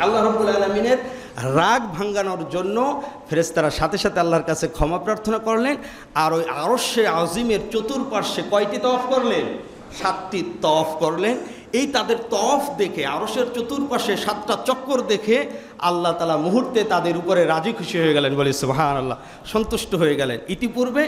আল্লাহ রাব্বুল আলামিনের রাগ ভাঙানোর জন্য ফেরেশতারা সাথে সাথে আল্লাহর কাছে ক্ষমা প্রার্থনা করলেন। আর ওই আরশে আজিমের চতুর্পার্শ্বে কয়টি তওয়াফ করলেন? 7টি তওয়াফ করলেন। এই তাদের তওয়াফ দেখে, আরশের চতুর্পাশে 7টা চক্কর দেখে আল্লাহ তাআলা মুহূর্তে তাদের উপরে রাজি খুশি হয়ে গেলেন, বলি সুবহানাল্লাহ, সন্তুষ্ট হয়ে গেলেন। ইতিপূর্বে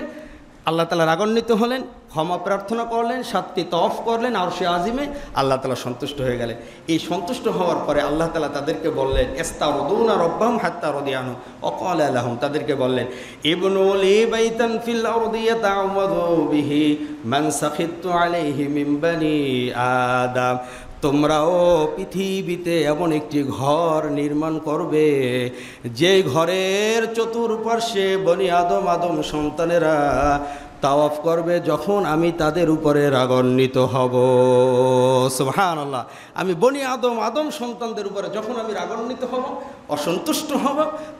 আল্লাহ তাআলা রাগান্বিত হলেন, ক্ষমা প্রার্থনা করলেন, 7টি তওয়াফ করলেন আরশে আজিমে, আল্লাহ তাআলা সন্তুষ্ট হয়ে গেলেন। এই সন্তুষ্ট হওয়ার পরে আল্লাহ তাআলা তাদেরকে বললেন, ইস্তারদুনা রাব্বাহুম হাত্তা রাদিয়ানহু ওয়াকালা লাহুম, তাদেরকে বললেন, ইবনু লি বাইতান ফিল আরদি ইয়াতাআওয়াযু বিহি মান সাখিতু আলাইহি মিন বানি আদম, তোমরাও পৃথিবীতে এমন একটি ঘর নির্মাণ করবে যে ঘরের চতুর্পার্শ্বে বনি আদম সন্তানেরা তাওয়াফ করবে যখন আমি তাদের উপরে রাগান্বিত হব। সুবহানাল্লাহ। আমি বনি আদম সন্তানদের উপরে যখন আমি রাগান্বিত হব, অসন্তুষ্ট হব,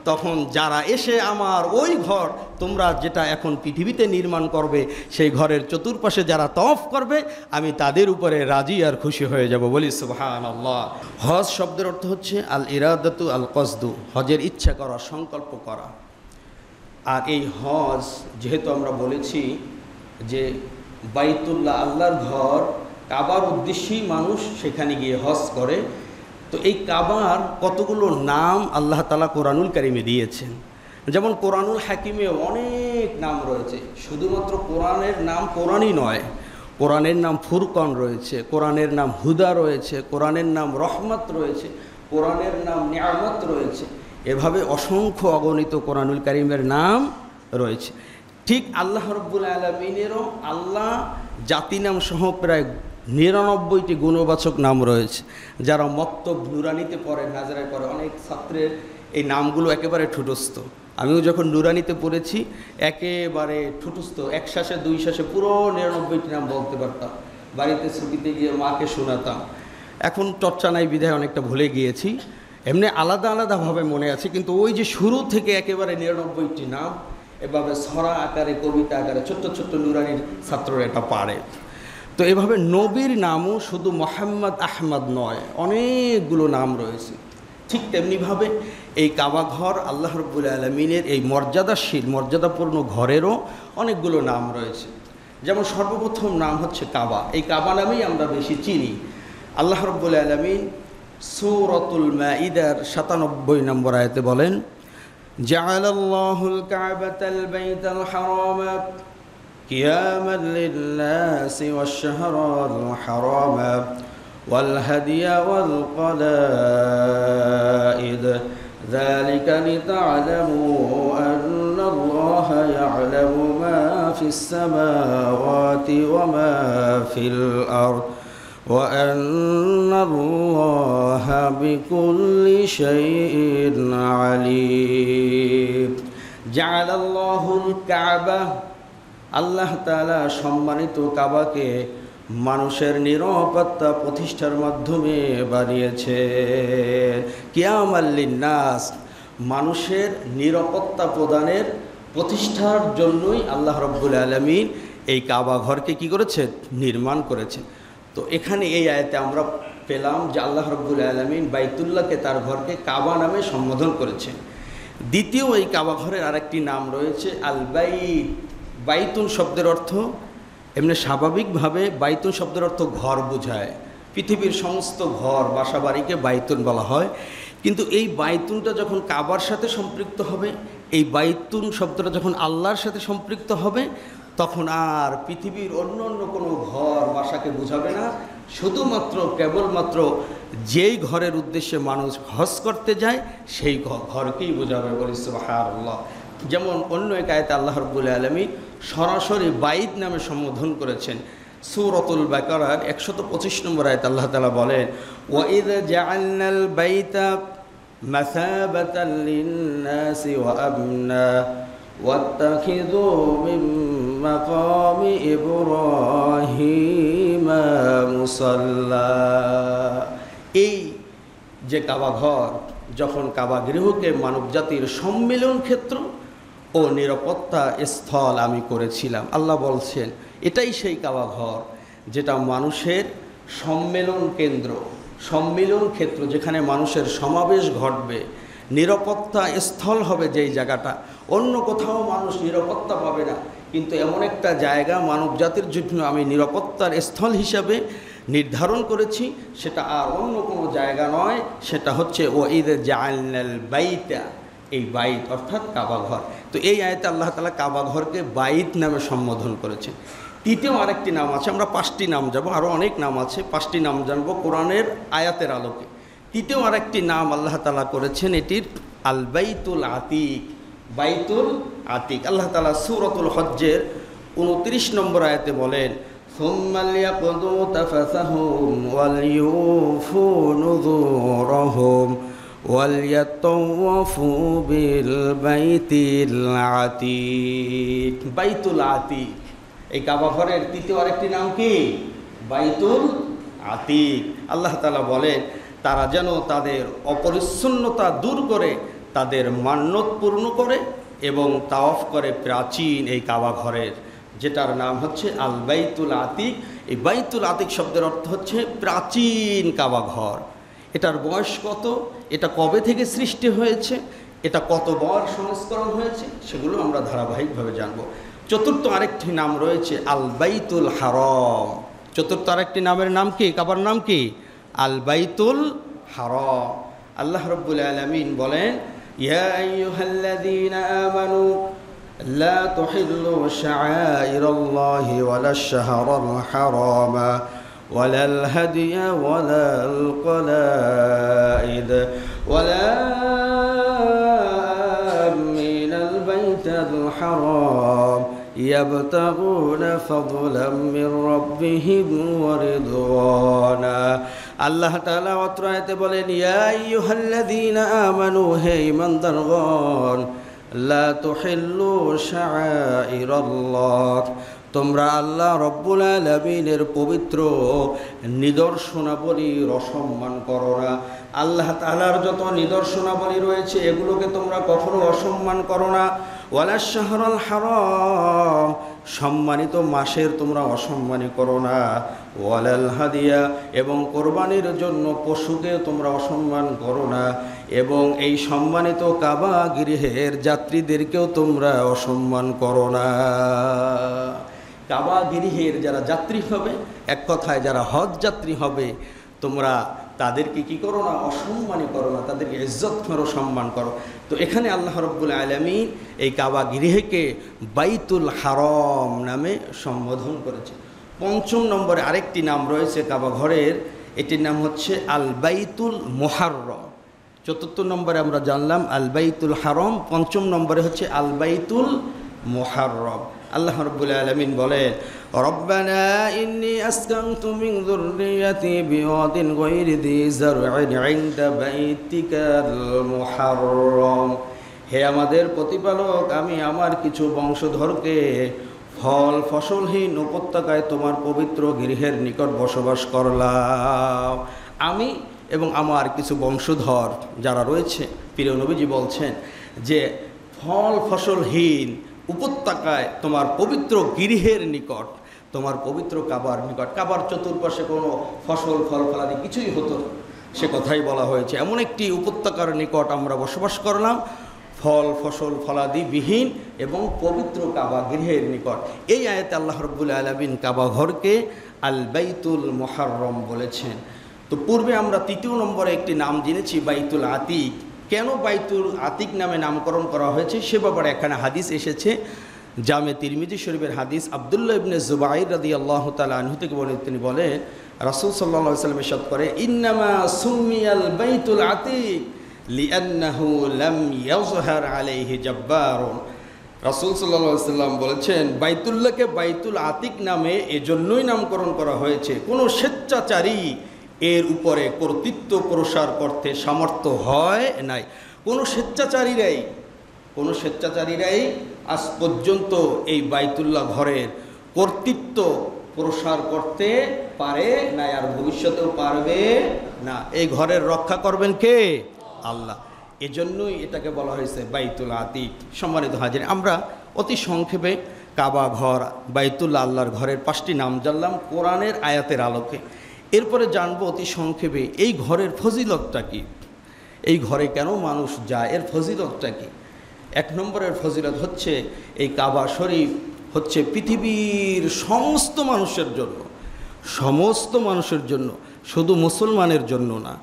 তখন যারা এসে আমার ওই ঘর তোমরা যেটা এখন পৃথিবীতে নির্মাণ করবে সেই ঘরের চতুর্পাশে যারা তাওয়াফ করবে আমি তাদের উপরে রাজি আর খুশি হয়ে যাব। বলি সুবহানাল্লাহ। হজ শব্দের অর্থ হচ্ছে আল ইরাদাতু আল কসদু, হজের ইচ্ছা করা, সংকল্প করা। আর এই হজ যেহেতু আমরা বলেছি যে বাইতুল্লাহ আল্লাহর ঘর, কাবার উদ্দেশ্যেই মানুষ সেখানে গিয়ে হজ করে, তো এই কাবার কতগুলো নাম আল্লাহ তাআলা কোরআনুল কারিমে দিয়েছেন। যেমন কোরআনুল হাকিমে অনেক নাম রয়েছে, শুধুমাত্র কোরআনের নাম কোরআনই নয়, কোরআনের নাম ফুরকান রয়েছে, কোরআনের নাম হুদা রয়েছে, কোরআনের নাম রহমত রয়েছে, কোরআনের নাম নিয়ামত রয়েছে। এভাবে অসংখ্য অগণিত কোরআনুল কারিমের নাম রয়েছে। ঠিক আল্লাহ রাব্বুল আলামিনেরও আল্লাহ জাতি নাম সহ প্রায় 99টি গুণবাচক নাম রয়েছে। যারা মক্তব নুরানিতে পড়ে, নাজরায় পড়ে, অনেক ছাত্রের এই নামগুলো একেবারে ঠুটস্থ। আমিও যখন নুরানিতে পড়েছি একেবারে ঠুটস্থ, এক শ্বাসে 2 শ্বাসে পুরো 99টি নাম বলতে পারতাম। বাড়িতে ছুটিতে গিয়ে মাকে শোনাতাম। এখন চর্চা নাই বিধায় অনেকটা ভুলে গিয়েছি, এমনি আলাদা আলাদাভাবে মনে আছে, কিন্তু ওই যে শুরু থেকে একেবারে 99টি নাম এভাবে ছড়া আকারে, কবিতা আকারে ছোট্ট ছোট্ট নুরানির ছাত্ররা এটা পারে। তো এভাবে নবীর নামও শুধু মোহাম্মদ আহমদ নয়, অনেকগুলো নাম রয়েছে। ঠিক তেমনিভাবে এই কাবা ঘর আল্লাহ রাব্বুল আলামিনের এই মর্যাদাশীল, মর্যাদাপূর্ণ ঘরেরও অনেকগুলো নাম রয়েছে। যেমন সর্বপ্রথম নাম হচ্ছে কাবা। এই কাবা নামেই আমরা বেশি চিনি। আল্লাহ রাব্বুল আলামিন সূরাতুল মাইদার 97 নম্বর আয়াতে বলেন, জাআলাল্লাহুল কাবাতাল বাইতাল হারামা কিয়ামান লিন-নাসি ওয়াশ-শাহরাল হারামা ওয়াল হাদিয়া ওয়াল কলাঈদ যালিকা লিতা'লামু আন্নাল্লাহা ইয়া'লামু মা ফিস-সামাওয়াতি ওয়া মা ফিল আরদ وأن الله بكل شيء عليم جعل الله الكعبة আল্লাহ তাআলা সম্মানিত কাবাকে মানুষের নিরাপত্তা প্রতিষ্ঠার মাধ্যমে বানিয়েছেন। কিয়ামাল লিন-নাস, মানুষের নিরাপত্তা প্রদানের প্রতিষ্ঠার জন্যই আল্লাহ রাব্বুল আলামিন এই কাবা ঘরকে কি করেছেন? নির্মাণ করেছেন। তো এখানে এই আয়াতে আমরা পেলাম যে আল্লাহ রাব্বুল আলামিন বাইতুল্লাহকে, তার ঘরকে কাবা নামে সম্বোধন করেছেন। দ্বিতীয় এই কাবা ঘরের আরেকটি নাম রয়েছে আল বাইত। বাইতুন শব্দের অর্থ এমনি স্বাভাবিকভাবে বাইতুন শব্দের অর্থ ঘর বোঝায়, পৃথিবীর সমস্ত ঘর বাসা বাড়িকে বাইতুন বলা হয়। কিন্তু এই বাইতুনটা যখন কাবার সাথে সম্পৃক্ত হবে, এই বাইতুন শব্দটা যখন আল্লাহর সাথে সম্পৃক্ত হবে, তখন আর পৃথিবীর অন্য অন্য কোনো ঘর বাসাকে বোঝাবে না, শুধুমাত্র কেবলমাত্র যেই ঘরের উদ্দেশ্যে মানুষ হজ করতে যায় সেই ঘরকেই বোঝাবে। বলি সুবহানাল্লাহ। যেমন অন্য এক আয়াতে আল্লাহ রাব্বুল আলামিন সরাসরি বাইত নামে সম্বোধন করেছেন। সূরাতুল বাকারার 125 নম্বর আয়াতে আল্লাহ তাআলা বলেন, ওয়াইদ জাআলনাল বাইতা মাসাবাতাল লিন-নাসি ওয়া আমনা ওয়াত্তাখিযু মিন মাকামি ইব্রাহিমা মুসাল্লা। এই যে কাবা ঘর, যখন কাবা গৃহকে মানবজাতির সম্মিলন ক্ষেত্র ও নিরাপত্তা স্থল আমি করেছিলাম, আল্লাহ বলছেন এটাই সেই কাবা ঘর যেটা মানুষের সম্মেলন কেন্দ্র, সম্মিলন ক্ষেত্র, যেখানে মানুষের সমাবেশ ঘটবে, নিরাপত্তা স্থল হবে যেই জায়গাটা, অন্য কোথাও মানুষ নিরাপত্তা পাবে না, কিন্তু এমন একটা জায়গা মানব জাতির জন্য আমি নিরাপত্তার স্থল হিসাবে নির্ধারণ করেছি, সেটা আর অন্য কোনো জায়গা নয়, সেটা হচ্ছে ওয়াইদ জাআলনাল বাইতা, এই বাইত অর্থাৎ কাবা ঘর। তো এই আয়াতে আল্লাহ তাআলা কাবা ঘরকে বাইত নামে সম্বোধন করেছেন। তৃতীয় আরেকটি নাম আছে, আমরা 5টি নাম যাব, আরও অনেক নাম আছে, 5টি নাম জানবো কোরআনের আয়াতের আলোকে। তৃতীয় আরেকটি নাম আল্লাহ তাআলা করেছেন এটির আল বাইতুল আতিক, বাইতুল আতিক। আল্লাহ তাআলা সূরাতুল হজ্জের 29 নম্বর আয়াতে বলেন, সুম্মা লিয়াকদু তাফাসাহুম ওয়ালইউফু নুযুরহুম ওয়ালইয়াতাওয়াফু বিল বাইতিল আতিক। বাইতুল আতিক, এই কাবা ঘরের তৃতীয় আরেকটি নাম কি? বাইতুল আতিক। আল্লাহ তাআলা বলেন তারা যেন তাদের অপরিচ্ছন্নতা দূর করে তাদের মান্যত পূর্ণ করে এবং তাওয়াফ করে প্রাচীন এই কাবা ঘরের, যেটার নাম হচ্ছে আল বাইতুল আতিক। এই বাইতুল আতিক শব্দের অর্থ হচ্ছে প্রাচীন কাবা ঘর। এটার বয়স কত, এটা কবে থেকে সৃষ্টি হয়েছে, এটা কতবার সংস্করণ হয়েছে, সেগুলো আমরা ধারাবাহিকভাবে জানব। চতুর্থ আরেকটি নাম রয়েছে আল বাইতুল হারাম। চতুর্থ আরেকটি নামের নাম কি? কাবার নাম কি? আল বাইতুল হারাম। আল্লাহ রাব্বুল আলামিন বলেন, ইয়া আইয়ুহাল্লাযীনা আমানু লা তুহিল্লু শাআইরাল্লাহি ওয়ালাশ শাহরাল হারামা ওয়ালাল হাদিয়া ওয়ালাল কলাইদ ওয়ালা মিনাল বাইতিল হারাম ইয়াবতাগুনা ফাদলাম মির রাব্বিহিম ওয়া রিদওয়ানা। আল্লাহ তাআলা অত্র আয়াতে বলেন, ইয়া আইয়ুহাল্লাযীনা আমানু, হে ঈমানদারগণ, লা তুহিল্লু শাআইরাল্লাহ, তোমরা আল্লাহ রব্বুল আলামিনের পবিত্র নিদর্শনাবলীর অসম্মান করো না। আল্লাহ তাআলার যত নিদর্শনাবলী রয়েছে এগুলোকে তোমরা কখনো অসম্মান করো না। ওয়ালাশ শাহরাল হারাম, সম্মানিত মাসের তোমরা অসম্মানী করো না। ওয়ালাল হাদিয়া, এবং কোরবানির জন্য পশুকে তোমরা অসম্মান করো না। এবং এই সম্মানিত কাবা গৃহের যাত্রীদেরকেও তোমরা অসম্মান করো না। কাবা গৃহের যারা যাত্রী হবে, এক কথায় যারা হজ যাত্রী হবে, তোমরা তাদেরকে কি করো না? অসম্মানী করো না, তাদেরকে ইজ্জত করো, সম্মান করো। তো এখানে আল্লাহ রাব্বুল আলামিন এই কাবা গৃহকে বাইতুল হারাম নামে সম্বোধন করেছে। 5ম নম্বরে আরেকটি নাম রয়েছে কাবা ঘরের, এটির নাম হচ্ছে আল বাইতুল মুহাররম। 4র্থ নম্বরে আমরা জানলাম আল বাইতুল হারাম, 5ম নম্বরে হচ্ছে আল বাইতুল মুহাররম। আল্লাহ রাব্বুল আলামিন বলেন, রব্বানা ইন্নী আসকানতু মিন যুররিয়াতি বিওয়াদিন গায়রি যী যার'ইন ইনদা বাইতিকাল মুহাররম। হে আমাদের প্রতিপালক, আমি আমার কিছু বংশধরকে ফল ফসলহীন উপত্যকায় তোমার পবিত্র গৃহের নিকট বসবাস করলাম। আমি এবং আমার কিছু বংশধর যারা রয়েছে, প্রিয় নবীজি বলছেন যে ফল ফসলহীন উপত্যকায় তোমার পবিত্র গৃহের নিকট, তোমার পবিত্র কাবার নিকট, কাবার চতুর্পাশে কোনো ফসল ফল ফলাদি কিছুই হতো না, সে কথাই বলা হয়েছে। এমন একটি উপত্যকার নিকট আমরা বসবাস করলাম, ফল ফসল ফলাদি বিহীন এবং পবিত্র কাবা গৃহের নিকট। এই আয়াতে আল্লাহ রাব্বুল আলামিন কাবা ঘরকে আল বাইতুল মুহাররম বলেছেন। তো পূর্বে আমরা 3য় নম্বরে একটি নাম জেনেছি বাইতুল আতিক। কেন বাইতুল আতিক নামে নামকরণ করা হয়েছে সে ব্যাপারে এখানে হাদিস এসেছে। জামে তিরমিজি শরীফের হাদিস, আব্দুল্লাহ ইবনে জুবাইর রাদিয়াল্লাহু তাআলা আনহু থেকে বলেন, তিনি বলেন রাসূল সাল্লাল্লাহু আলাইহি ওয়াসাল্লাম ইরশাদ করে, ইন্নামা সুমিয়াল বাইতুল আতিক লিআন্নাহু লাম ইয়াযহার আলাইহি জাব্বারুন। রাসূল সাল্লাল্লাহু আলাইহি ওয়াসাল্লাম বলেছেন, বাইতুল্লাহকে বাইতুল আতিক নামে এজন্যই নামকরণ করা হয়েছে, কোনো স্বেচ্ছাচারী এর উপরে কর্তৃত্ব প্রসার করতে সামর্থ্য হয় নাই। কোনো স্বেচ্ছাচারীরাই আজ পর্যন্ত এই বাইতুল্লাহ ঘরের কর্তৃত্ব প্রসার করতে পারে না, আর ভবিষ্যতেও পারবে না। এই ঘরের রক্ষা করবেন কে? আল্লাহ। এজন্যই এটাকে বলা হয়েছে বাইতুল আতিক। সম্মানিত হাজির, আমরা অতি সংক্ষেপে কাবা ঘর, বাইতুল্লাহ, আল্লাহর ঘরের 5টি নাম জানলাম কোরআনের আয়াতের আলোকে। এরপরে জানবো অতি সংক্ষেপে এই ঘরের ফজিলতটা কি, এই ঘরে কেন মানুষ যায়, এর ফজিলতটা কি। 1 নম্বরের ফজিলত হচ্ছে এই কাবা শরীফ হচ্ছে পৃথিবীর সমস্ত মানুষের জন্য, সমস্ত মানুষের জন্য, শুধু মুসলমানের জন্য না,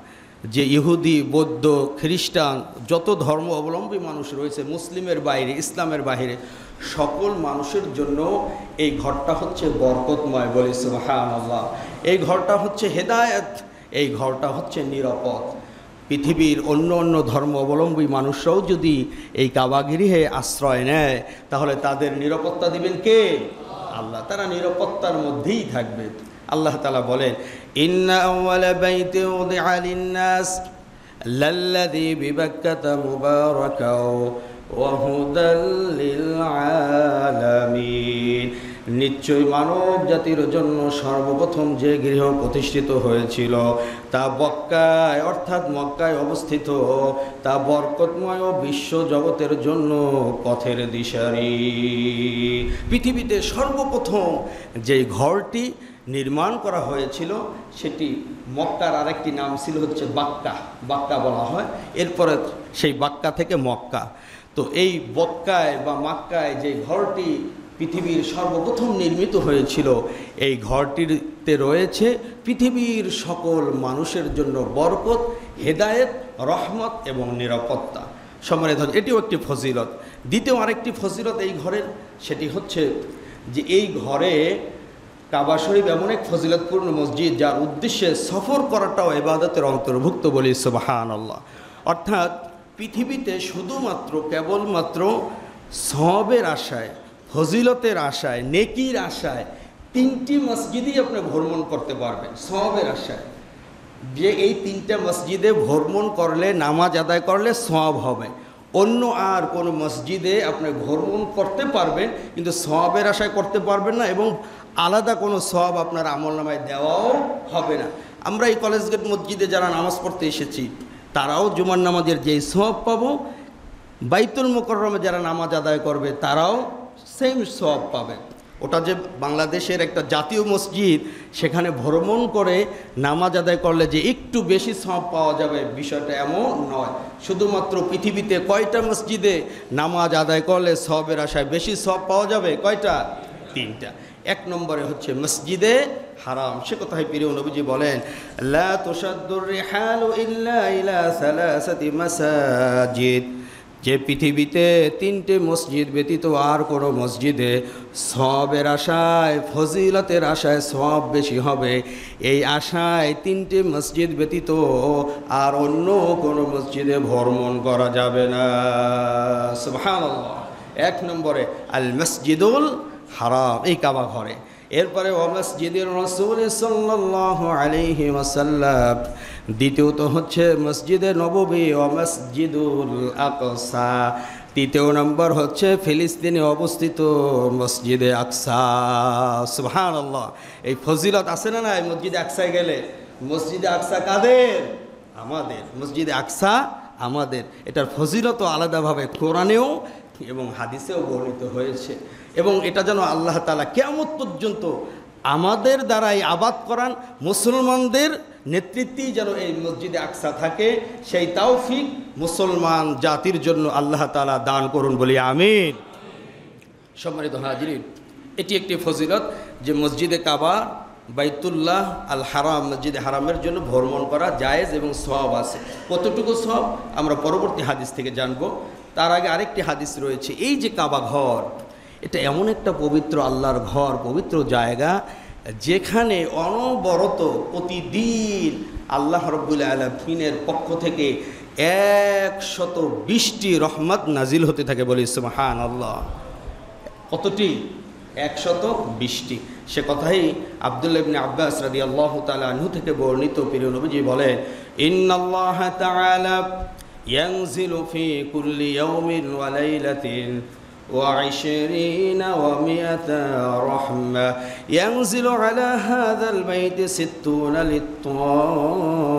যে ইহুদি, বৌদ্ধ, খ্রিস্টান, যত ধর্ম অবলম্বী মানুষ রয়েছে মুসলিমের বাইরে, ইসলামের বাইরে, সকল মানুষের জন্য এই ঘরটা হচ্ছে বরকতময়, বলি সুবহানাল্লাহ। এই ঘরটা হচ্ছে হেদায়েত, এই ঘরটা হচ্ছে নিরাপদ। পৃথিবীর অন্য অন্য ধর্ম অবলম্বী মানুষরাও যদি এই কাবাগৃহে আশ্রয় নেয় তাহলে তাদের নিরাপত্তা দিবেন কে? আল্লাহ। তারা নিরাপত্তার মধ্যেই থাকবে। আল্লাহ তাআলা বলেন, ইন্না আউওয়ালা বাইতিন উযিআ লিন-নাস লাল্লাযী বিবাক্কাতা মুবারাকাও ওয়া হুদাল লিল-আলামিন। নিশ্চয় মানব জাতির জন্য সর্বপ্রথম যে গৃহ প্রতিষ্ঠিত হয়েছিল তা বক্কায় অর্থাৎ মক্কায় অবস্থিত, তা বরকতময় ও বিশ্ব জগতের জন্য পথের দিশারি। পৃথিবীতে সর্বপ্রথম যে ঘরটি নির্মাণ করা হয়েছিল সেটি মক্কার আরেকটি নাম ছিল হচ্ছে বাক্কা, বাক্কা বলা হয়। এরপরে সেই বাক্কা থেকে মক্কা। তো এই বক্কায় বা মক্কায় যে ঘরটি পৃথিবীর সর্বপ্রথম নির্মিত হয়েছিল, এই ঘরটিতে রয়েছে পৃথিবীর সকল মানুষের জন্য বরকত, হেদায়েত, রহমত এবং নিরাপত্তা। সম্মানিত, এটিও একটি ফজিলত। দ্বিতীয় আরেকটি ফজিলত এই ঘরের, সেটি হচ্ছে যে এই ঘরে কাবা শরীফ এমন এক ফজিলতপূর্ণ মসজিদ যার উদ্দেশ্যে সফর করাটাও ইবাদতের অন্তর্ভুক্ত, বলি সুবহানাল্লাহ। অর্থাৎ পৃথিবীতে শুধুমাত্র কেবলমাত্র সওয়াবের আশায়, ফজিলতের আশায়, নেকির আশায় 3টি মসজিদই আপনি ভ্রমণ করতে পারবেন সওয়াবের আশায়। যে এই 3টা মসজিদে ভ্রমণ করলে, নামাজ আদায় করলে সওয়াব হবে। অন্য আর কোনো মসজিদে আপনি ভ্রমণ করতে পারবেন কিন্তু সওয়াবের আশায় করতে পারবেন না, এবং আলাদা কোনো সওয়াব আপনার আমলনামায় দেওয়াও হবে না। আমরা এই কলেজ গেট মসজিদে যারা নামাজ পড়তে এসেছি তারাও জুমার নামাজের যেই সওয়াব পাবো, বাইতুল মুকাররমে যারা নামাজ আদায় করবে তারাও সেম সওয়াব পাবে। ওটা যে বাংলাদেশের একটা জাতীয় মসজিদ, সেখানে ভ্রমণ করে নামাজ আদায় করলে যে একটু বেশি সওয়াব পাওয়া যাবে, বিষয়টা এমন নয়। শুধুমাত্র পৃথিবীতে কয়টা মসজিদে নামাজ আদায় করলে সওয়াবের আশায় বেশি সওয়াব পাওয়া যাবে? কয়টা? 3টা। 1 নম্বরে হচ্ছে মসজিদে হারাম। সে কথাই প্রিয় নবীজি বলেন, লা তুশাদ্দুর রিহালু ইল্লা ইলা সালাসাতি মাসাজিদ। যে পৃথিবীতে 3টে মসজিদ ব্যতীত আর কোনো মসজিদে সওয়াবের আশায়, ফজিলতের আশায় সওয়াব বেশি হবে, এই আশায় 3টে মসজিদ ব্যতীত আর অন্য কোনো মসজিদে ভ্রমণ করা যাবে না। সুবহানাল্লাহ। 1 নম্বরে আল মসজিদুল হারাম, এই কাবা ঘরে। এরপরে ওয়া মসজিদুর রাসূল সাল্লাল্লাহু আলাইহি ওয়াসাল্লাম। দ্বিতীয়ত হচ্ছে মসজিদে নববী ও মসজিদুল আকসা। 3য় নম্বর হচ্ছে ফিলিস্তিনে অবস্থিত মসজিদে আকসা। সুবহানাল্লাহ। এই ফজিলত আছে না এই মসজিদে আকসায় গেলে? মসজিদে আকসা কাদের? আমাদের। মসজিদে আকসা আমাদের। এটার ফজিলত আলাদাভাবে কোরআনেও এবং হাদিসেও বর্ণিত হয়েছে, এবং এটা যেন আল্লাহ তাআলা কিয়ামত পর্যন্ত আমাদের দ্বারাই আবাদ করান, মুসলমানদের নেতৃত্বেই যেন এই মসজিদে আকসা থাকে, সেই তৌফিক মুসলমান জাতির জন্য আল্লাহ তাআলা দান করুন, বলি আমিন। সম্মানিত হাজিরিন, এটি একটি ফজিলত যে মসজিদে কাবা, বাইতুল্লাহ আল হারাম, মসজিদে হারামের জন্য ভ্রমণ করা জায়েজ এবং সওয়াব আছে। কতটুকু সওয়াব আমরা পরবর্তী হাদিস থেকে জানব। তার আগে আরেকটি হাদিস রয়েছে। এই যে কাবা ঘর, এটা এমন একটা পবিত্র আল্লাহর ঘর, পবিত্র জায়গা, যেখানে অনবরত প্রতিদিন আল্লাহ রাব্বুল আলামিনের পক্ষ থেকে 120টি রহমত নাজিল হতে থাকে, বলি সুবহানাল্লাহ। কতটি? 120টি। সে কথাই আব্দুল্লাহ ইবনে আব্বাস রাদিয়াল্লাহু তাআলা আনহু থেকে বর্ণিত। প্রিয় নবীজি বলেন, ইন্নাল্লাহ তাআলা ইয়ানজিলু ফি কুল্লি ইয়াউমিন ওয়া লাইলাতিন و20 و100 رحمة ينزل على هذا البيت 60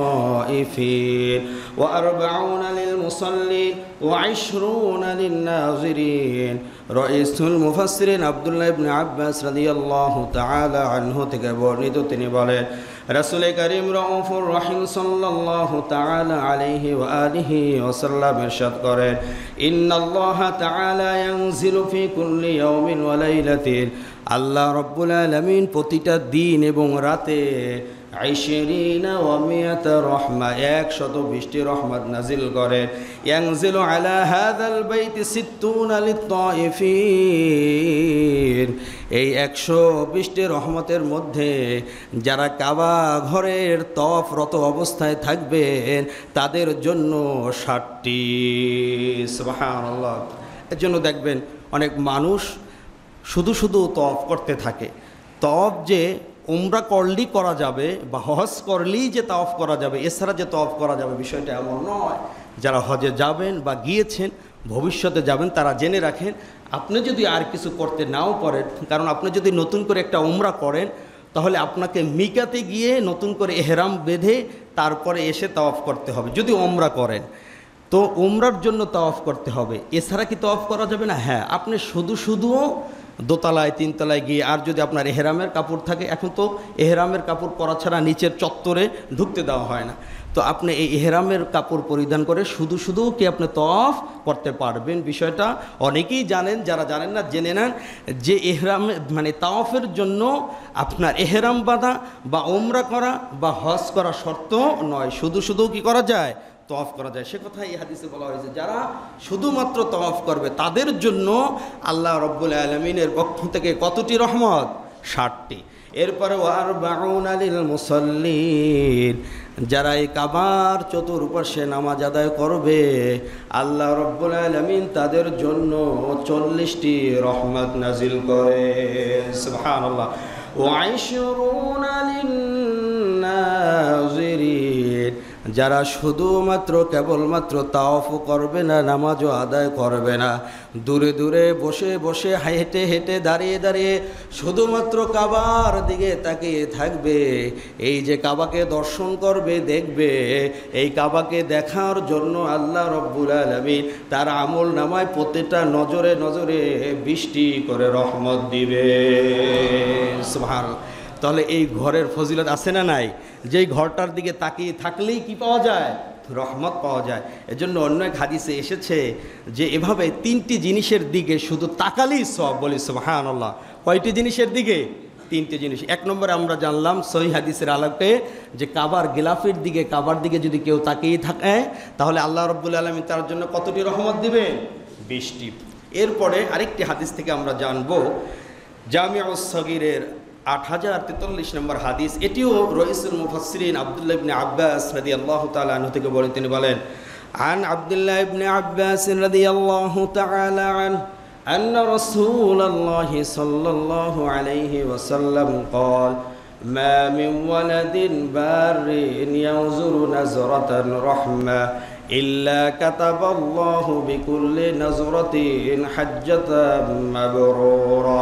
للطائفين و40 للمصلين و20 للناظرين। رئيس المفسرين عبد الله بن عباس رضي الله تعالى عنه থেকে বর্ণিত, তিনি বলেন, রাসূল করিম রউফুর রহিম সাল্লাল্লাহু তাআলা আলাইহি ওয়া আলিহি ওয়াসাল্লাম ইরশাদ করেন, ইন্নাল্লাহা তাআলা ইয়ানজিলু ফি কুল্লি ইয়াউমিন ওয়া লাইলাতিন, আল্লাহ রাব্বুল আলামিন প্রতিটা দিন এবং রাতে 20 ওয়া মিয়াতা রহমা 120টি রহমত নাজিল করেন। ইয়ানজিলু আলা হাযাল বাইতি 60 লিত-তাইফিন, এই 120টি রহমতের মধ্যে যারা কাবা ঘরের তওয়াফরত অবস্থায় থাকবেন তাদের জন্য 60টি। সুবহানাল্লাহ। এর জন্য দেখবেন অনেক মানুষ শুধু শুধু তওয়াফ করতে থাকে। তওয়াফ যে উমরা করলেই করা যাবে বা হজ করলেই যে তাওয়াফ করা যাবে, এছাড়া যে তাওয়াফ করা যাবে, বিষয়টা এমন নয়। যারা হজে যাবেন বা গিয়েছেন, ভবিষ্যতে যাবেন, তারা জেনে রাখেন আপনি যদি আর কিছু করতে নাও পারেন, কারণ আপনি যদি নতুন করে একটা উমরা করেন তাহলে আপনাকে মিকাতে গিয়ে নতুন করে এহরাম বেঁধে তারপরে এসে তাওয়াফ করতে হবে যদি উমরা করেন। তো উমরার জন্য তাওয়াফ করতে হবে, এছাড়া কি তাওয়াফ করা যাবে না? হ্যাঁ, আপনি শুধু শুধু দোতলায় তিনতলায় গিয়ে, আর যদি আপনার এহরামের কাপড় থাকে, এখন তো এহরামের কাপড় পরা ছাড়া নিচের চত্বরে ঢুকতে দেওয়া হয় না, তো আপনি এই এহরামের কাপড় পরিধান করে শুধু শুধু কি আপনি তওয়াফ করতে পারবেন। বিষয়টা অনেকেই জানেন, যারা জানেন না জেনে নেন যে এহরাম মানে তাওয়াফের জন্য আপনার এহরাম বাঁধা বা উমরা করা বা হজ করা শর্ত নয়, শুধু শুধু কি করা যায়? তওয়াফ করা যায়। সে কথা এই হাদিসে বলা হয়েছে যারা শুধুমাত্র তওয়াফ করবে তাদের জন্য আল্লাহ রাব্বুল আলামিনের পক্ষ থেকে কতটি রহমত? 60টি। এরপরে ওয়ারবাউনা লিল মুসাল্লিন, যারা এই কাবার চতুর্পাশে নামাজ আদায় করবে আল্লাহ রাব্বুল আলামিন তাদের জন্য 40টি রহমত নাজিল করে। সুবহানাল্লাহ। ওয়া20 লিন-নাযিরিন, যারা শুধুমাত্র কেবলমাত্র তাওয়াফ করবে না, নামাজও আদায় করবে না, দূরে দূরে বসে বসে হেঁটে হেঁটে দাঁড়িয়ে দাঁড়িয়ে শুধুমাত্র কাবার দিকে তাকিয়ে থাকবে, এই যে কাবাকে দর্শন করবে, দেখবে, এই কাবাকে দেখার জন্য আল্লাহ রাব্বুল আলামিন তার আমল নামায় প্রতিটা নজরে নজরে 20টি করে রহমত দিবে। সুবহানাল্লাহ। তাহলে এই ঘরের ফজিলত আছে না নাই? যেই ঘরটার দিকে তাকিয়ে থাকলেই কি পাওয়া যায়? রহমত পাওয়া যায়। এজন্য অন্য এক হাদিসে এসেছে যে এভাবে 3টি জিনিসের দিকে শুধু তাকালেই সওয়াব। বলি সুবহানাল্লাহ। কয়টি জিনিসের দিকে? 3টি জিনিস। 1 নম্বরে আমরা জানলাম সহিহ হাদিসের আলোকে যে কাবার গিলাফের দিকে, কাবার দিকে যদি কেউ তাকিয়ে থাকে তাহলে আল্লাহ রাব্বুল আলামিন তার জন্য কতটি রহমত দিবেন? 20টি। এরপরে আরেকটি হাদিস থেকে আমরা জানবো জামিউস সগীরের 8043 নম্বর হাদিস, এটিও রইসুল মুফাসসিরিন আব্দুল্লাহ ইবনে আব্বাস রাদিয়াল্লাহু তাআলা আনহু থেকে বলেন, তিনি বলেন, আন আব্দুল্লাহ ইবনে আব্বাস রাদিয়াল্লাহু তাআলা আন আন্না রাসূলুল্লাহি সাল্লাল্লাহু আলাইহি ওয়াসাল্লাম قال ما من ولد بار ينظر نظرة رحمة إلا كتب الله بكل نظرة حجة مبرورة।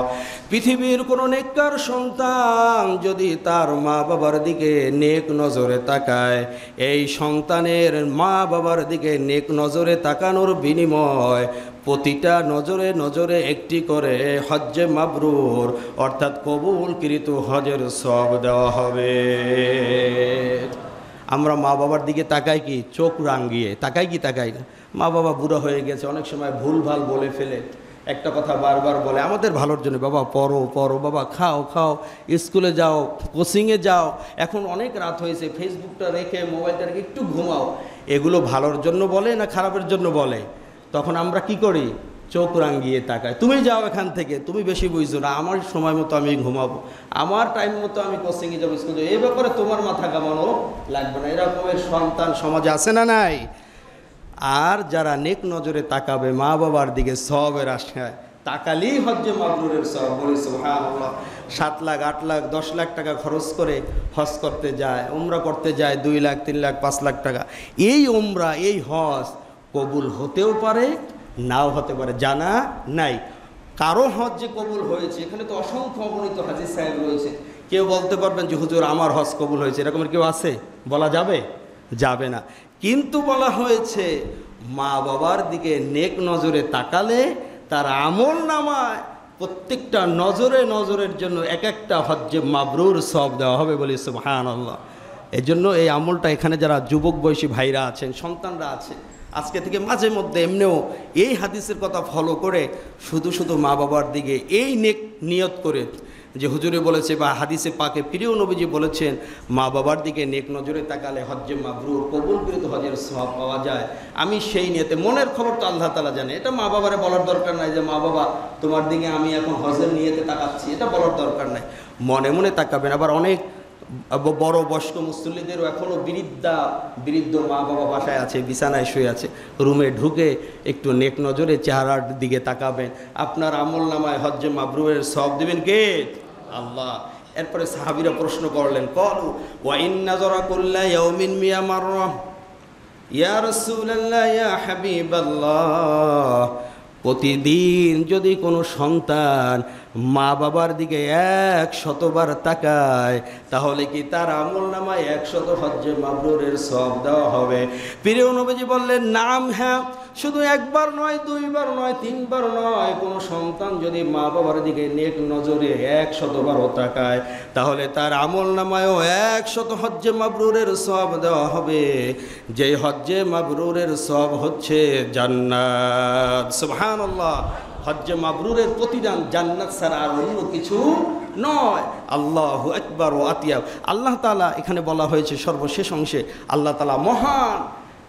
পৃথিবীর কোনো নেককার সন্তান যদি তার মা বাবার দিকে নেক নজরে তাকায়, এই সন্তানের মা বাবার দিকে নেক নজরে তাকানোর বিনিময় প্রতিটা নজরে নজরে একটি করে হজ্জে মাবরুর অর্থাৎ কবুলকৃত হজের সওয়াব দেওয়া হবে। আমরা মা বাবার দিকে তাকাই কি? চোখ রাঙিয়ে তাকাই কি? তাকাই না। মা বাবা বুড়ো হয়ে গেছে, অনেক সময় ভুলভাল বলে ফেলে, একটা কথা বারবার বলে আমাদের ভালোর জন্য, বাবা পড়ো পড়ো, বাবা খাও খাও, স্কুলে যাও, কোচিংয়ে যাও, এখন অনেক রাত হয়েছে, ফেসবুকটা রেখে মোবাইলটা রেখে একটু ঘুমাও, এগুলো ভালোর জন্য বলে না খারাপের জন্য বলে? তখন আমরা কি করি? চোখ রাঙিয়ে তাকাই, তুমি যাও এখান থেকে, তুমি বেশি বুঝছো না, আমার সময় মতো আমি ঘুমাবো, আমার টাইম মতো আমি কোচিংয়ে যাবো, স্কুলে যাবো, এই ব্যাপারে তোমার মাথা ঘামানো লাগবে না। এরকমের সন্তান সমাজে আছে না নাই? আর যারা নেক নজরে তাকাবে মা বাবার দিকে, সওয়াবের আশায় তাকালেই হজ্জে মাবরুরের সওয়াব। বলি সুবহানাল্লাহ। 7 লাখ 8 লাখ 10 লাখ টাকা খরচ করে হজ করতে যায়, উমরা করতে যায় 2 লাখ 3 লাখ 5 লাখ টাকা, এই উমরা এই হজ কবুল হতেও পারে নাও হতে পারে, জানা নাই। কারো হজ যে কবুল হয়েছে, এখানে তো অসংখ্য অগণিত হাজী সাহেব রয়েছে, কেউ বলতে পারবেন যে হুজুর আমার হজ কবুল হয়েছে, এরকমের কেউ আছে? বলা যাবে? যাবে না। কিন্তু বলা হয়েছে মা বাবার দিকে নেক নজরে তাকালে তার আমল নামায় প্রত্যেকটা নজরে নজরের জন্য এক একটা হজ্জে মাবরুর সওয়াব দেওয়া হবে বলি সুবহানাল্লাহ। এই জন্য এই আমলটা এখানে যারা যুবক বয়সী ভাইরা আছেন, সন্তানরা আছে, আজকে থেকে মাঝে মধ্যে এমনিও এই হাদিসের কথা ফলো করে শুধু শুধু মা বাবার দিকে এই নিয়ত করে যে হুজুরে বলেছে বা হাদিসে পাকে প্রিয় নবীজি বলেছেন মা বাবার দিকে নেক নজরে তাকালে হজ্জে মাবরুর কবুলকৃত হজের সওয়াব পাওয়া যায়, আমি সেই নিয়তে, মনের খবর তো আল্লাহ তাআলা জানে, এটা মা বাবারে বলার দরকার নাই যে মা বাবা তোমার দিকে আমি এখন হজের নিয়তে তাকাচ্ছি, এটা বলার দরকার নাই, মনে মনে তাকাবেন। আবার অনেক বড় বয়স্ক মুসল্লিদেরও এখনও বৃদ্ধ মা বাবা বাসায় আছে, বিছানায় শুয়ে আছে, রুমে ঢুকে একটু নেক নজরে চেহারার দিকে তাকাবেন, আপনার আমল নামায় হজ্জে মাবরুরের সওয়াব দিবেন কে? আল্লাহ। এরপরে সাহাবীরা প্রশ্ন করলেন, ক্বালু ওয়া ইন নাযারা কুল্লা ইয়াউমিন মিয়া মাররা ইয়া রাসূলুল্লাহ ইয়া হাবিবাল্লাহ, প্রতিদিন যদি কোনো সন্তান মা বাবার দিকে 100 বার তাকায় তাহলে কি তার আমল নামায় 100 হজ্জে মাবরুরের সওয়াব দেওয়া হবে? প্রিয় নবীজি বললেন, নাম, হ্যাঁ, শুধু একবার নয়, 2 বার নয়, 3 বার নয়, কোনো সন্তান যদি মা বাবার দিকে নেক নজরে 100 বারও তাকায় তাহলে তার আমল নামায়ও 100 হজ্জে মাবরুরের সওয়াব দেওয়া হবে, যেই হজ্জে মাবরুরের সওয়াব হচ্ছে জান্নাত। সুবহানাল্লাহ। হজ্জে মাবরুরের প্রতিদান জান্নাত ছাড়া আর অন্য কিছু নয়। আল্লাহু আকবার ওয়া আতিয়াব। আল্লাহ তাআলা এখানে বলা হয়েছে সর্বশেষ অংশে, আল্লাহ তাআলা মহান,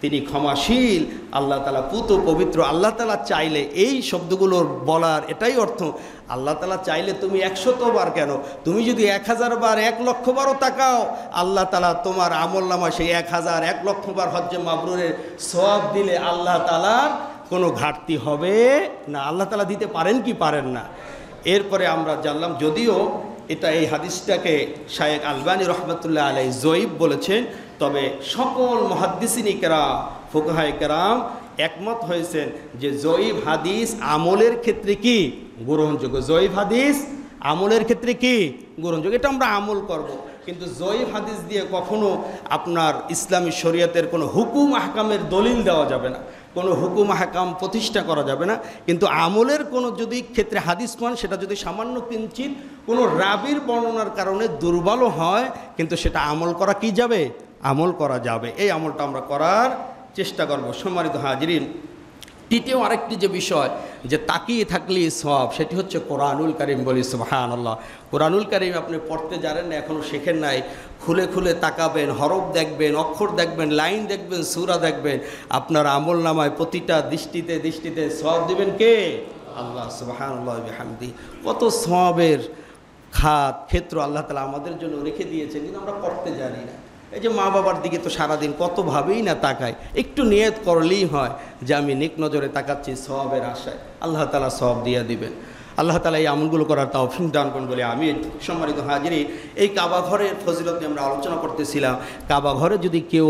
তিনি ক্ষমাশীল, আল্লাহ তাআলা পুত পবিত্র। আল্লাহ তাআলা চাইলে, এই শব্দগুলোর বলার এটাই অর্থ, আল্লাহ তাআলা চাইলে তুমি 100 বার কেন, তুমি যদি 1000 বার, 1 লক্ষ বারও তাকাও, আল্লাহ তাআলা তোমার আমল নামায় সেই 1000, 1 লক্ষ বার হজ্জে মাবরুরের সওয়াব দিলে আল্লাহ তাআলার কোনো ঘাটতি হবে না। আল্লাহ তাআলা দিতে পারেন কি পারেন না? এরপরে আমরা জানলাম, যদিও এটা এই হাদিসটাকে শায়েখ আলবানী রহমতুল্লাহ আলাইহি জয়ীফ বলেছেন, তবে সকল মুহাদ্দিসিনে কেরাম, ফুকাহায়ে কেরাম একমত হয়েছেন যে জয়ীফ হাদিস আমলের ক্ষেত্রে কি গ্রহণযোগ্য, জয়ীফ হাদিস আমলের ক্ষেত্রে কি গ্রহণযোগ্য, এটা আমরা আমল করব। কিন্তু জয়ীফ হাদিস দিয়ে কখনো আপনার ইসলামী শরীয়তের কোনো হুকুম আহকামের দলিল দেওয়া যাবে না, কোনো হুকুম আহকাম প্রতিষ্ঠা করা যাবে না। কিন্তু আমলের কোনো যদি ক্ষেত্রে হাদিস পান, সেটা যদি সামান্য কিঞ্চিত কোনো রাবির বর্ণনার কারণে দুর্বলও হয়, কিন্তু সেটা আমল করা কি যাবে? আমল করা যাবে। এই আমলটা আমরা করার চেষ্টা করব। সম্মানিত হাজিরিন, তৃতীয় আরেকটি যে বিষয় যে তাকিয়ে থাকলেই সওয়াব, সেটি হচ্ছে কোরআনুল কারীম। বলি সুবহানাল্লাহ। কোরআনুল কারীম আপনি পড়তে জানেন না, এখনও শেখেন নাই, খুলে খুলে তাকাবেন, হরফ দেখবেন, অক্ষর দেখবেন, লাইন দেখবেন, সূরা দেখবেন, আপনার আমল নামায় প্রতিটা দৃষ্টিতে দৃষ্টিতে সওয়াব দিবেন কে? আল্লাহ সুবহানাল্লাহ ওয়া বিহামদিহি। কত সওয়াবের ক্ষেত্র আল্লাহ তাআলা আমাদের জন্য রেখে দিয়েছেন, কিন্তু আমরা পড়তে জানি না। এই যে মা বাবার দিকে তো সারাদিন কতভাবেই না তাকাই, একটু নিয়ত করলেই হয় যে আমি নেক নজরে তাকাচ্ছি সওয়াবের আশায়, আল্লাহ তাআলা সওয়াব দিয়ে দিবেন। আল্লাহ তাআলা এই আমলগুলো করার তৌফিক দান করুন বলে আমিন। সম্মানিত হাজিরিন, এই কাবা ঘরের ফজিলত নিয়ে আমরা আলোচনা করতেছিলাম। কাবা ঘরে যদি কেউ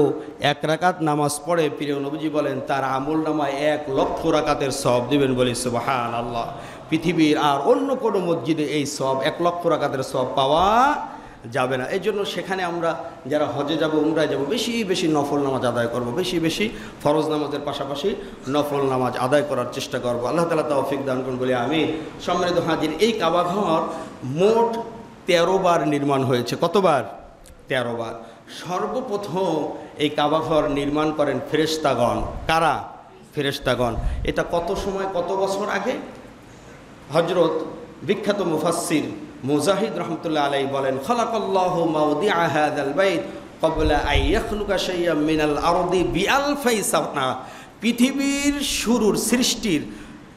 1 রাকাত নামাজ পড়ে, প্রিয় নবীজি বলেন তার আমল নামায় 1 লক্ষ রাকাতের সওয়াব দিবেন। বলি সুবহানাল্লাহ। পৃথিবীর আর অন্য কোনো মসজিদে এই সওয়াব 1 লক্ষ রাকাতের সওয়াব পাওয়া যাবে না। এই জন্য সেখানে আমরা যারা হজে যাব, উমরায় যাব, বেশি বেশি নফল নামাজ আদায় করব, বেশি বেশি ফরজ নামাজের পাশাপাশি নফল নামাজ আদায় করার চেষ্টা করব। আল্লাহ তাআলা তৌফিক দান করুন বলে আমি। সম্মানিত হাজির, এই কাবা ঘর মোট 13 বার নির্মাণ হয়েছে। কতবার? 13 বার। সর্বপ্রথম এই কাবা ঘর নির্মাণ করেন ফেরেশতাগণ। কারা? ফেরেশতাগণ। এটা কত সময়, কত বছর আগে? হযরত বিখ্যাত মুফাসসির মুজাহিদ রহমতুল্লাহ আলাইহি বলেন, খালাকাল্লাহু মাওদিআ হাযাল বাইত ক্বাবলা আন ইয়াখলুকা শাইয়্যাম মিনাল আরদি বিআলফি সানা। পৃথিবীর শুরুর সৃষ্টির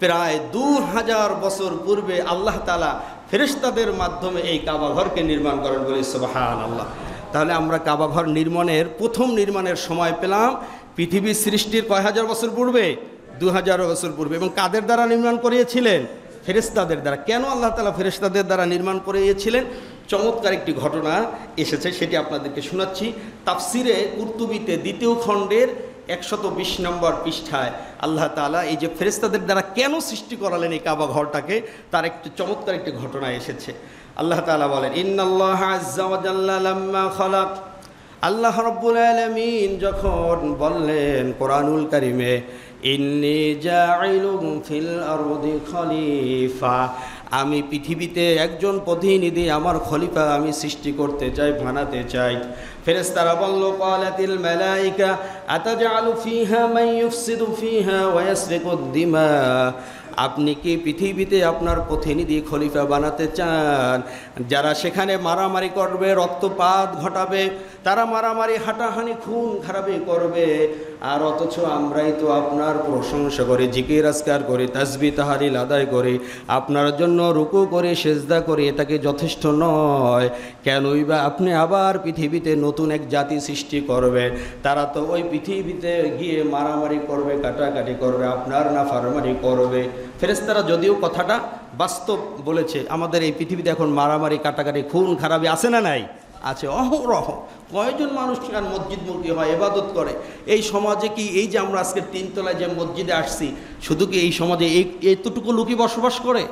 প্রায় 2000 বছর পূর্বে আল্লাহ তাআলা ফেরেশতাদের মাধ্যমে এই কাবা ঘরকে নির্মাণ করেন। বলি সুবহানাল্লাহ। তাহলে আমরা কাবা ঘর নির্মাণের প্রথম নির্মাণের সময় পেলাম পৃথিবীর সৃষ্টির কয় হাজার বছর পূর্বে? 2000 বছর পূর্বে। এবং কাদের দ্বারা নির্মাণ করিয়েছিলেন? ফেরেশতাদের দ্বারা। কেন আল্লাহ তাআলা ফেরেশতাদের দ্বারা নির্মাণ করিয়েছিলেন? চমৎকার একটি ঘটনা এসেছে, সেটি আপনাদেরকে শোনাচ্ছি। তাফসিরে কুরতুবিতে 2য় খণ্ডের 120 নম্বর পৃষ্ঠায় আল্লাহ তাআলা এই যে ফেরেশতাদের দ্বারা কেন সৃষ্টি করালেন এই কাবা ঘরটাকে, তার একটি চমৎকার একটি ঘটনা এসেছে। আল্লাহ তাআলা বলেন, ইন্নাল্লাহা আযজা ওয়া জাল্লা লাম্মা খালাক, আল্লাহ রাব্বুল আলামিন যখন বললেন কোরআনুল কারীমে, ইন্নী জাইলুন ফিল আরদি খলিফা, আমি পৃথিবীতে একজন প্রতিনিধি আমার খলিফা আমি সৃষ্টি করতে চাই, বানাতে চাই। ফেরেশতারা বলল, ক্বালাতিল মালায়েকা আতাজআলু ফিহা মান ইউফসিদু ফিহা ওয়া ইয়াসফিকুদ দিমা। আপনি কি পৃথিবীতে আপনার প্রতিনিধি খলিফা বানাতে চান যারা সেখানে মারামারি করবে, রক্তপাত ঘটাবে, তারা মারামারি হাঁটাহানি খুন খারাপি করবে, আর অথচ আমরাই তো আপনার প্রশংসা করি, জিকির আজকার করি, তাসবিহ তাহলিল আদায় করি, আপনার জন্য রুকু করে সেজদা করি, এটাকে যথেষ্ট নয়? কেনই বা আপনি আবার পৃথিবীতে নতুন এক জাতি সৃষ্টি করবেন? তারা তো ওই পৃথিবীতে গিয়ে মারামারি করবে, কাটাকাটি করবে, আপনার নাফরমানি করবে। ফেরেশতারা যদিও কথাটা বাস্তব বলেছে, আমাদের এই পৃথিবীতে এখন মারামারি কাটাকাটি খুন খারাপি আছে না নাই? আছে, অহরহ। কয়জন মানুষ সেখানে মসজিদমুখী হয়, ইবাদত করে? এই সমাজে কি এই যে আমরা আজকে তিনতলায় যে মসজিদে আসছি, শুধু কি এই সমাজে এতটুকু লোকই বসবাস করে?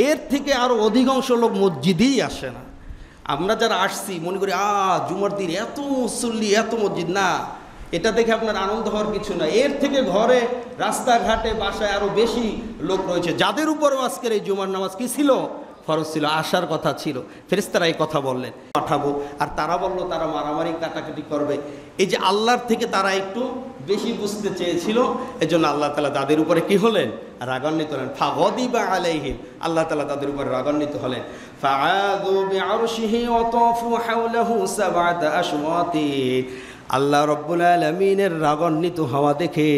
এর থেকে আরও অধিকাংশ লোক মসজিদেই আসে না। আমরা যারা আসছি মনে করি জুমার দিন এত মুসল্লি, এত মসজিদ। না, এটা দেখে আপনার আনন্দ হওয়ার কিছু না। এর থেকে ঘরে, রাস্তাঘাটে, বাসায় আরও বেশি লোক রয়েছে যাদের উপরেও আজকের এই জুমার নামাজ কি ছিল? ফরজ ছিল, আসার কথা ছিল। ফেরেশতারা এই কথা বললেন, পাঠাবো। আর তারা বললো তারা মারামারি কাটাকাটি করবে। এই যে আল্লাহর থেকে তারা একটু বেশি বুঝতে চেয়েছিল, এজন্য আল্লাহ তাআলা তাদের উপরে কি হলেন? রাগান্বিত হলেন। ফাগদিবা আলাইহিম, আল্লাহ তাআলা তাদের উপরে রাগান্বিত হলেন। ফাআযু বিআরশিহি ওয়া তাফু হাওলাহু সাবআতা আশওয়াতি। আল্লাহ রাব্বুল আলামিনের রাগান্বিত হওয়া দেখে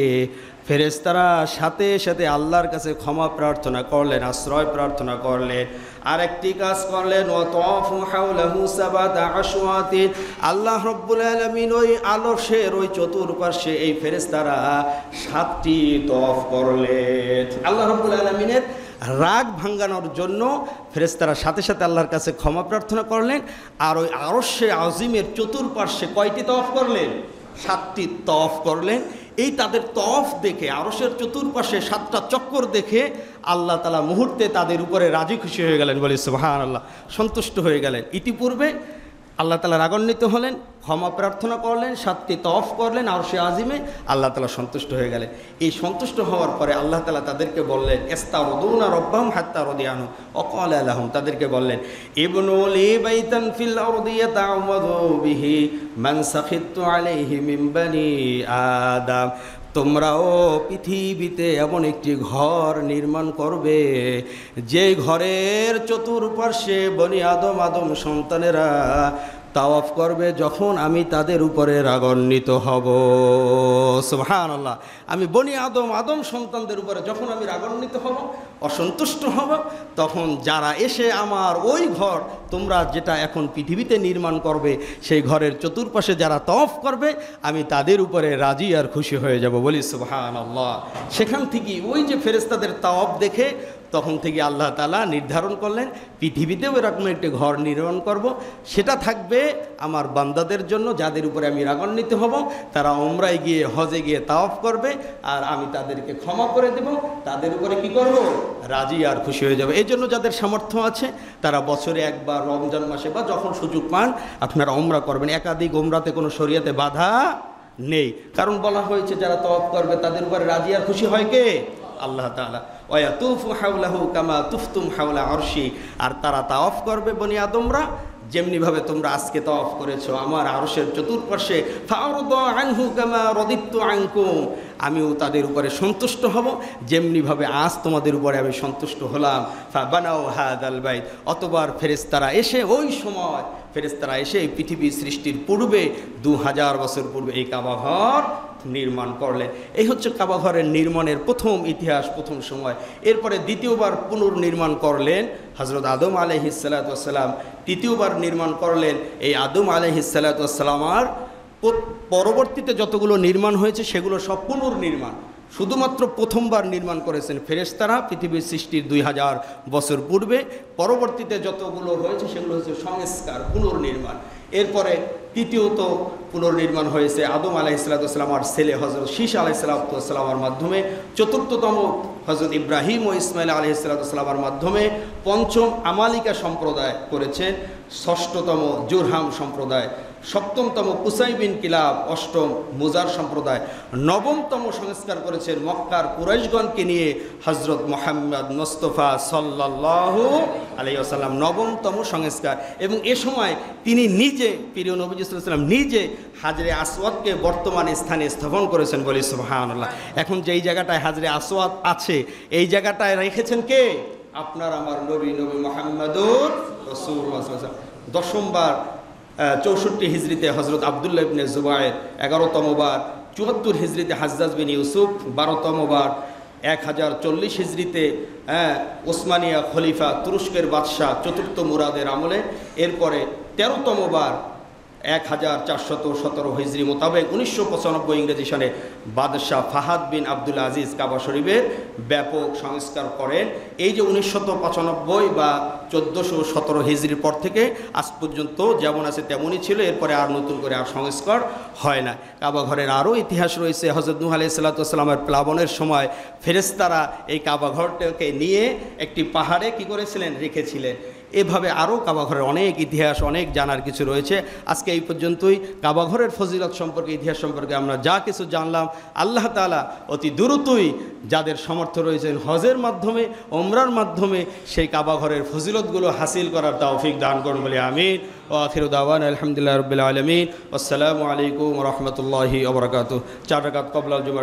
ফেরেশতারা সাথে সাথে আল্লাহর কাছে ক্ষমা প্রার্থনা করলেন, আশ্রয় প্রার্থনা করলেন। আরেকটি কাজ করলেন, ওয়াতাফু হাওলাহু সাবাতা আশওয়াতিন। আল্লাহ রাব্বুল আলামিন ওই আলশের ওই চতুর্পার্শ্বে এই ফেরেশতারা 7টি তওয়াফ করলেন। আল্লাহ রাব্বুল আলামিনের রাগ ভাঙানোর জন্য ফেরেশতারা সাথে সাথে আল্লাহর কাছে ক্ষমা প্রার্থনা করলেন। আর ওই আরশে আজিমের চতুর্পার্শ্বে কয়টি তওয়াফ করলেন? 7টি তওয়াফ করলেন। এই তাদের তওয়াফ দেখে, আরশের চতুর্পাশে 7টা চক্কর দেখে আল্লাহ তাআলা মুহূর্তে তাদের উপরে রাজি খুশি হয়ে গেলেন, বলি সুবহানাল্লাহ, সন্তুষ্ট হয়ে গেলেন। ইতিপূর্বে আল্লাহ তাআলা রাগান্বিত হলেন, ক্ষমা প্রার্থনা করলেন, 7টি তওয়াফ করলেন আরশে আজিমে, আল্লাহ তাআলা সন্তুষ্ট হয়ে গেলেন। এই সন্তুষ্ট হওয়ার পরে আল্লাহ তাআলা তাদেরকে বললেন, ইস্তারদুনা রাব্বাহুম হাত্তা রাদিয়ানহু ওয়া ক্বালা লাহুম, তাদেরকে বললেন, ইবনু লি বাইতান ফিল আরদি ইয়াতাআওয়াযু বিহি মান সাখিতু আলাইহি মিন বানি আদম। তোমরাও পৃথিবীতে এমন একটি ঘর নির্মাণ করবে যে ঘরের চতুর্পার্শ্বে বনি আদম সন্তানেরা তাওয়াফ করবে যখন আমি তাদের উপরে রাগান্বিত হব। সুবহানাল্লাহ। আমি বনি আদম সন্তানদের উপরে যখন আমি রাগান্বিত হব, অসন্তুষ্ট হব, তখন যারা এসে আমার ওই ঘর তোমরা যেটা এখন পৃথিবীতে নির্মাণ করবে সেই ঘরের চতুর্পাশে যারা তাওয়াফ করবে আমি তাদের উপরে রাজি আর খুশি হয়ে যাব, বলি সুবহানাল্লাহ। সেখান থেকে ওই যে ফেরেশতাদের তাওয়াফ দেখে তখন থেকে আল্লাহ তাআলা নির্ধারণ করলেন পৃথিবীতেও এরকম একটি ঘর নির্মাণ করব, সেটা থাকবে আমার বান্দাদের জন্য যাদের উপরে আমি রাগান্বিত হব। তারা উমরায় গিয়ে, হজে গিয়ে তাওয়াফ করবে আর আমি তাদেরকে ক্ষমা করে দেব, তাদের উপরে কি করব? রাজি আর খুশি হয়ে যাবে। এই জন্য যাদের সামর্থ্য আছে তারা বছরে একবার রমজান মাসে বা যখন সুযোগ পান আপনারা উমরা করবেন। একাধিক উমরাতে কোনো শরীয়তে বাধা নেই, কারণ বলা হয়েছে যারা তাওয়াফ করবে তাদের উপরে রাজি আর খুশি হয় কে? আল্লাহ তাআলা। ওয়ায়াতুফু হাওলাহু কামা তুফতুম হাওলা আরশি। আর তারা তাওয়াফ করবে বনি আদমরা যেমনিভাবে তোমরা আজকে তাওয়াফ করেছো আমার আরশের চতুর্পার্শ্বে। ফারদু আনহু কামা রাদিতু আনকুম। আমিও তাদের উপরে সন্তুষ্ট হব যেমনিভাবে আজ তোমাদের উপরে আমি সন্তুষ্ট হলাম। ফাবানাউ হাযাল বাইত। অতবার ফেরেশতারা এসে, ওই সময় ফেরেশতারা এসে এই পৃথিবী সৃষ্টির পূর্বে 2000 বছর পূর্বে এই কাবা ঘর নির্মাণ করলেন। এই হচ্ছে কাবা ঘরের নির্মাণের প্রথম ইতিহাস, প্রথম সময়। এরপরে দ্বিতীয়বার পুনর্নির্মাণ করলেন হযরত আদম আলাইহিস সালাতু ওয়াস সালাম। তৃতীয়বার নির্মাণ করলেন এই আদম আলাইহিস সালাতু ওয়াস সালাম। আর পরবর্তীতে যতগুলো নির্মাণ হয়েছে সেগুলো সব পুনর্নির্মাণ। শুধুমাত্র প্রথমবার নির্মাণ করেছেন ফেরেশতারা পৃথিবীর সৃষ্টির 2000 বছর পূর্বে। পরবর্তীতে যতগুলো হয়েছে সেগুলো হচ্ছে সংস্কার, পুনর্নির্মাণ। এরপরে তৃতীয়ত পুনর্নির্মাণ হয়েছে আদম আলাইহিসসালামের ছেলে হযরত শীশ আলাইহিসসালামের মাধ্যমে। চতুর্থতম হযরত ইব্রাহিম ও ইসমাইল আলাইহিসসালামের মাধ্যমে। পঞ্চম আমালিকা সম্প্রদায় করেছেন। ষষ্ঠতম জুরহাম সম্প্রদায় সপ্তমতম কুসাই বিন কিলাব, অষ্টম মুজার সম্প্রদায়, নবমতম সংস্কার করেছেন মক্কার কুরাইশগণকে নিয়ে হজরত মুহাম্মদ মুস্তাফা সাল্লাল্লাহু আলাইহি ওয়াসাল্লাম, নবমতম সংস্কার। এবং এ সময় তিনি নিজে, প্রিয় নবী সাল্লাল্লাহু আলাইহি ওয়াসাল্লাম নিজে হাজরে আসওয়াদকে বর্তমান স্থানে স্থাপন করেছেন, বলি সুবহানাল্লাহ। এখন যেই জায়গাটায় হাজরে আসওয়াদ আছে এই জায়গাটায় রেখেছেন কে? আপনার আমার নবী, নবী মুহাম্মদুর রাসূলুল্লাহ সাল্লাল্লাহু আলাইহি ওয়াসাল্লাম। দশমবার 64 হিজরিতে হজরত আবদুল্লাহ ইবনে জুবায়ের, 11তম বার 74 হিজরিতে হাজ্জাজ বিন ইউসুফ, 12তম বার 1040 হিজরিতে ওসমানিয়া খলিফা তুরস্কের বাদশাহ চতুর্থ মুরাদের আমলে, এরপরে 13তম বার 1417 হিজরি মোতাবেক 1995 ইংরেজি সনে বাদশাহ ফাহাদ বিন আব্দুল আজিজ কাবা শরীফের ব্যাপক সংস্কার করেন। এই যে 1995 বা 1417 হিজরির পর থেকে আজ পর্যন্ত যেমন আছে তেমনই ছিল, এরপরে আর নতুন করে আর সংস্কার হয় না। কাবা ঘরের আরও ইতিহাস রয়েছে। হযরত নূহ আলাইহিস সালামের প্লাবনের সময় ফেরেশতারা এই কাবা ঘরটাকে নিয়ে একটি পাহাড়ে কি করেছিলেন? রেখেছিলেন। এভাবে আরও কাবাঘরের অনেক ইতিহাস, অনেক জানার কিছু রয়েছে। আজকে এই পর্যন্তই কাবাঘরের ফজিলত সম্পর্কে, ইতিহাস সম্পর্কে আমরা যা কিছু জানলাম, আল্লাহ তাআলা অতি দ্রুতই যাদের সামর্থ্য রয়েছেন হজের মাধ্যমে, ওমরার মাধ্যমে সেই কাবাঘরের ফজিলতগুলো হাসিল করার তৌফিক দান করুন বলে আমিন। ওয়া আখিরু দাওয়ানা আলহামদুলিল্লাহি রাব্বিল আলামিন। আসসালামু আলাইকুম ওয়া রাহমাতুল্লাহি ওয়া বারাকাতুহু। 4 রাকাত ক্বাবলাল জুমআ।